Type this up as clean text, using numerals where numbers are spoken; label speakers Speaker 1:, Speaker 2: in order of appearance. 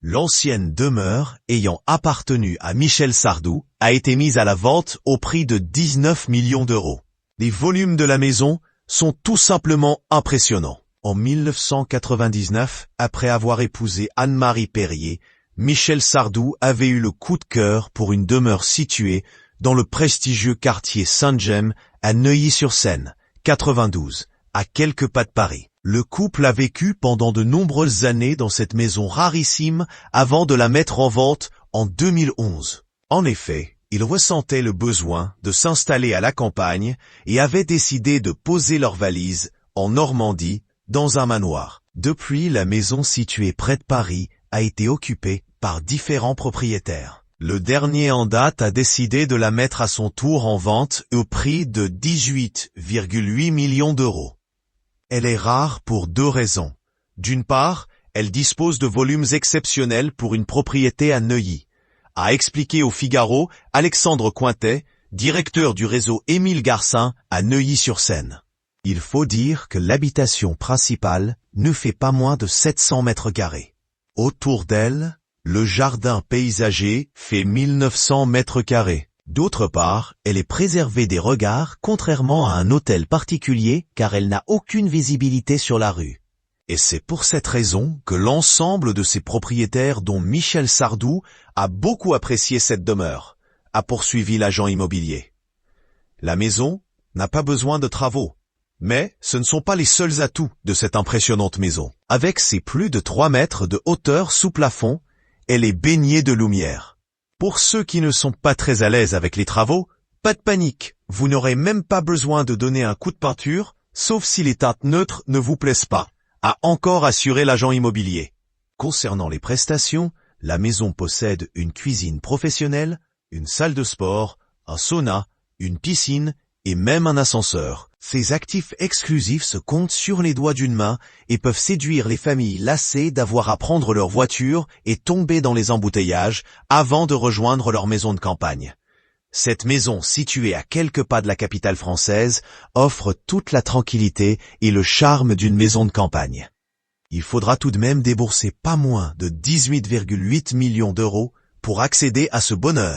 Speaker 1: L'ancienne demeure, ayant appartenu à Michel Sardou, a été mise à la vente au prix de 19 millions d'euros. Les volumes de la maison sont tout simplement impressionnants. En 1999, après avoir épousé Anne-Marie Perrier, Michel Sardou avait eu le coup de cœur pour une demeure située dans le prestigieux quartier Saint-Gemme à Neuilly-sur-Seine, 92, à quelques pas de Paris. Le couple a vécu pendant de nombreuses années dans cette maison rarissime avant de la mettre en vente en 2011. En effet, ils ressentaient le besoin de s'installer à la campagne et avaient décidé de poser leurs valises en Normandie dans un manoir. Depuis, la maison située près de Paris a été occupée par différents propriétaires. Le dernier en date a décidé de la mettre à son tour en vente au prix de 18,8 millions d'euros. Elle est rare pour deux raisons. D'une part, elle dispose de volumes exceptionnels pour une propriété à Neuilly, a expliqué au Figaro Alexandre Cointet, directeur du réseau Émile Garcin à Neuilly-sur-Seine. Il faut dire que l'habitation principale ne fait pas moins de 700 mètres carrés. Autour d'elle, le jardin paysager fait 1900 mètres carrés. D'autre part, elle est préservée des regards contrairement à un hôtel particulier car elle n'a aucune visibilité sur la rue. Et c'est pour cette raison que l'ensemble de ses propriétaires dont Michel Sardou a beaucoup apprécié cette demeure, a poursuivi l'agent immobilier. La maison n'a pas besoin de travaux, mais ce ne sont pas les seuls atouts de cette impressionnante maison. Avec ses plus de 3 mètres de hauteur sous plafond, elle est baignée de lumière. Pour ceux qui ne sont pas très à l'aise avec les travaux, pas de panique, vous n'aurez même pas besoin de donner un coup de peinture, sauf si les teintes neutres ne vous plaisent pas, a encore assuré l'agent immobilier. Concernant les prestations, la maison possède une cuisine professionnelle, une salle de sport, un sauna, une piscine et même un ascenseur. Ces actifs exclusifs se comptent sur les doigts d'une main et peuvent séduire les familles lassées d'avoir à prendre leur voiture et tomber dans les embouteillages avant de rejoindre leur maison de campagne. Cette maison, située à quelques pas de la capitale française, offre toute la tranquillité et le charme d'une maison de campagne. Il faudra tout de même débourser pas moins de 18,8 millions d'euros pour accéder à ce bonheur.